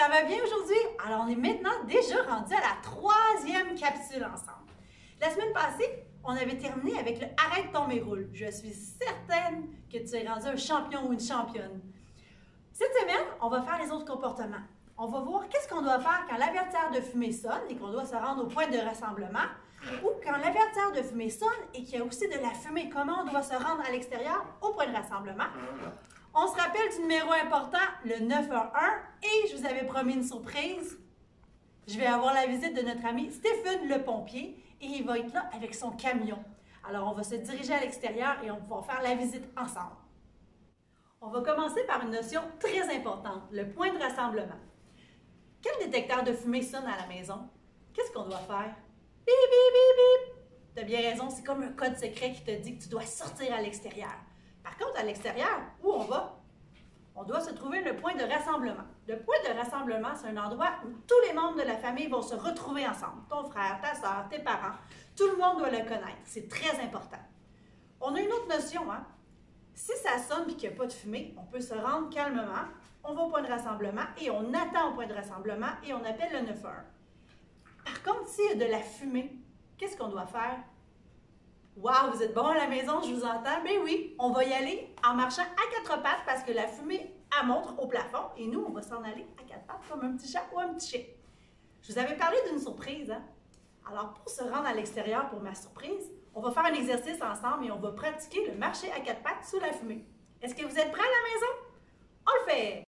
Ça va bien aujourd'hui? Alors, on est maintenant déjà rendu à la 3e capsule ensemble. La semaine passée, on avait terminé avec le Arrête tomber roule. Je suis certaine que tu es rendu un champion ou une championne. Cette semaine, on va faire les autres comportements. On va voir qu'est-ce qu'on doit faire quand l'avertisseur de fumée sonne et qu'on doit se rendre au point de rassemblement, ou quand l'avertisseur de fumée sonne et qu'il y a aussi de la fumée, comment on doit se rendre à l'extérieur au point de rassemblement. On se rappelle du numéro important, le 911, et je vous avais promis une surprise. Je vais avoir la visite de notre ami Stéphane le pompier et il va être là avec son camion. Alors, on va se diriger à l'extérieur et on va pouvoir faire la visite ensemble. On va commencer par une notion très importante, le point de rassemblement. Quel détecteur de fumée sonne à la maison? Qu'est-ce qu'on doit faire? Bip, bip, bip, bip! Tu as bien raison, c'est comme un code secret qui te dit que tu dois sortir à l'extérieur. Par contre, à l'extérieur, où on va? On doit se trouver le point de rassemblement. Le point de rassemblement, c'est un endroit où tous les membres de la famille vont se retrouver ensemble. Ton frère, ta soeur, tes parents, tout le monde doit le connaître. C'est très important. On a une autre notion, hein? Si ça sonne et qu'il n'y a pas de fumée, on peut se rendre calmement, on va au point de rassemblement et on attend au point de rassemblement et on appelle le 911. Par contre, s'il y a de la fumée, qu'est-ce qu'on doit faire? Wow, vous êtes bon à la maison, je vous entends. Ben oui, on va y aller en marchant à 4 pattes parce que la fumée, elle monte au plafond et nous, on va s'en aller à 4 pattes comme un petit chat ou un petit chien. Je vous avais parlé d'une surprise, hein? Alors, pour se rendre à l'extérieur pour ma surprise, on va faire un exercice ensemble et on va pratiquer le marcher à 4 pattes sous la fumée. Est-ce que vous êtes prêts à la maison? On le fait!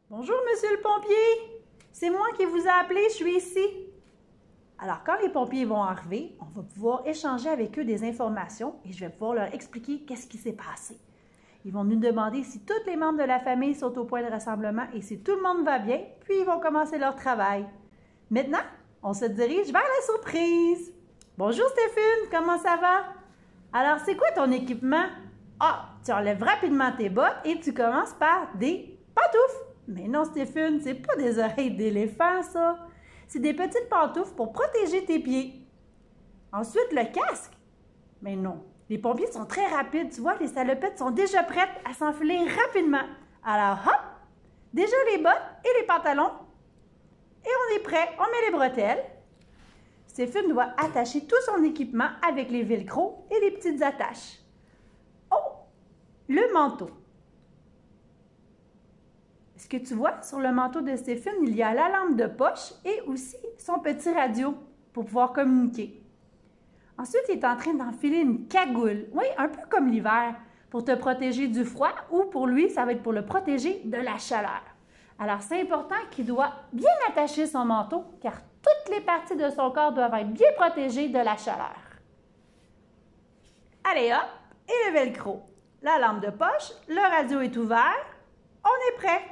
Bonjour, monsieur le pompier. C'est moi qui vous ai appelé, je suis ici. Alors, quand les pompiers vont arriver, on va pouvoir échanger avec eux des informations et je vais pouvoir leur expliquer qu'est-ce qui s'est passé. Ils vont nous demander si tous les membres de la famille sont au point de rassemblement et si tout le monde va bien, puis ils vont commencer leur travail. Maintenant, on se dirige vers la surprise. Bonjour Stéphane, comment ça va? Alors, c'est quoi ton équipement? Ah, tu enlèves rapidement tes bottes et tu commences par des pantoufles. Mais non, Stéphane, c'est pas des oreilles d'éléphant, ça. C'est des petites pantoufles pour protéger tes pieds. Ensuite, le casque. Mais non, les pompiers sont très rapides. Tu vois, les salopettes sont déjà prêtes à s'enfiler rapidement. Alors, hop, déjà les bottes et les pantalons. Et on est prêt, on met les bretelles. Stéphane doit attacher tout son équipement avec les velcros et les petites attaches. Oh, le manteau. Ce que tu vois sur le manteau de Stéphane, il y a la lampe de poche et aussi son petit radio pour pouvoir communiquer. Ensuite, il est en train d'enfiler une cagoule, oui, un peu comme l'hiver, pour te protéger du froid ou pour lui, ça va être pour le protéger de la chaleur. Alors, c'est important qu'il doit bien attacher son manteau car toutes les parties de son corps doivent être bien protégées de la chaleur. Allez hop, et le velcro. La lampe de poche, le radio est ouvert, on est prêt.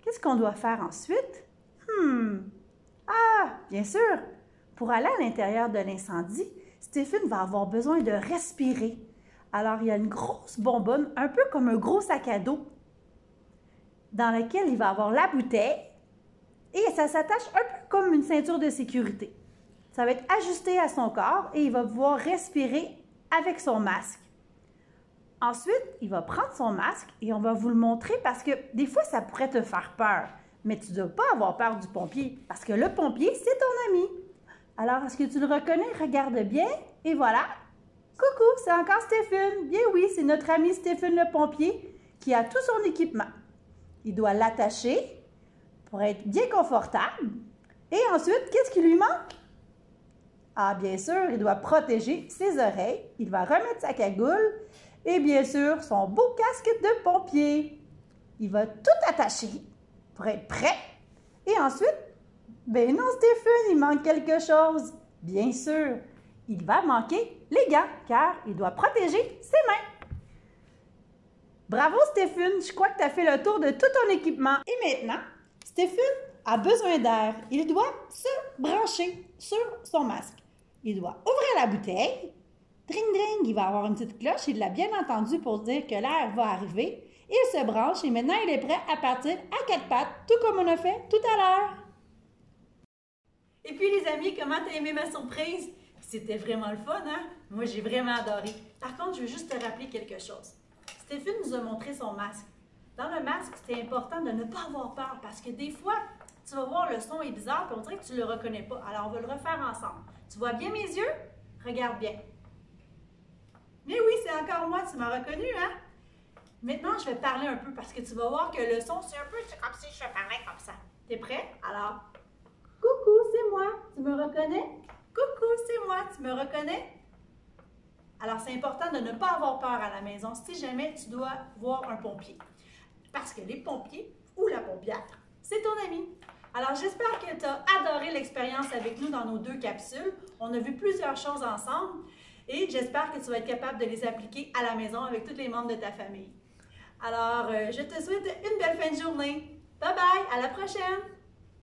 Qu'est-ce qu'on doit faire ensuite? Ah, bien sûr! Pour aller à l'intérieur de l'incendie, Stéphane va avoir besoin de respirer. Alors, il y a une grosse bonbonne, un peu comme un gros sac à dos, dans lequel il va avoir la bouteille et ça s'attache un peu comme une ceinture de sécurité. Ça va être ajusté à son corps et il va pouvoir respirer avec son masque. Ensuite, il va prendre son masque et on va vous le montrer parce que des fois, ça pourrait te faire peur. Mais tu ne dois pas avoir peur du pompier parce que le pompier, c'est ton ami. Alors, est-ce que tu le reconnais? Regarde bien et voilà. Coucou, c'est encore Stéphane. Bien oui, c'est notre ami Stéphane le pompier qui a tout son équipement. Il doit l'attacher pour être bien confortable. Et ensuite, qu'est-ce qui lui manque? Ah, bien sûr, il doit protéger ses oreilles. Il va remettre sa cagoule. Et bien sûr, son beau casque de pompier. Il va tout attacher pour être prêt. Et ensuite, ben non Stéphane, il manque quelque chose. Bien sûr, il va manquer les gants car il doit protéger ses mains. Bravo Stéphane, je crois que tu as fait le tour de tout ton équipement. Et maintenant, Stéphane, a besoin d'air, il doit se brancher sur son masque. Il doit ouvrir la bouteille. Dring, dring, il va avoir une petite cloche. Il l'a bien entendu pour dire que l'air va arriver. Il se branche et maintenant il est prêt à partir à quatre pattes, tout comme on a fait tout à l'heure. Et puis les amis, comment t'as aimé ma surprise? C'était vraiment le fun, hein? Moi, j'ai vraiment adoré. Par contre, je veux juste te rappeler quelque chose. Stéphane nous a montré son masque. Dans le masque, c'est important de ne pas avoir peur parce que des fois, tu vas voir le son est bizarre et on dirait que tu ne le reconnais pas. Alors, on va le refaire ensemble. Tu vois bien mes yeux? Regarde bien. Mais oui, c'est encore moi, tu m'as reconnu, hein? Maintenant, je vais parler un peu parce que tu vas voir que le son, c'est comme si je parlais comme ça. T'es prêt? Alors, coucou, c'est moi, tu me reconnais? Coucou, c'est moi, tu me reconnais? Alors, c'est important de ne pas avoir peur à la maison si jamais tu dois voir un pompier. Parce que les pompiers ou la pompière, c'est ton ami. Alors, j'espère que tu as adoré l'expérience avec nous dans nos 2 capsules. On a vu plusieurs choses ensemble et j'espère que tu vas être capable de les appliquer à la maison avec tous les membres de ta famille. Alors, je te souhaite une belle fin de journée. Bye bye, à la prochaine!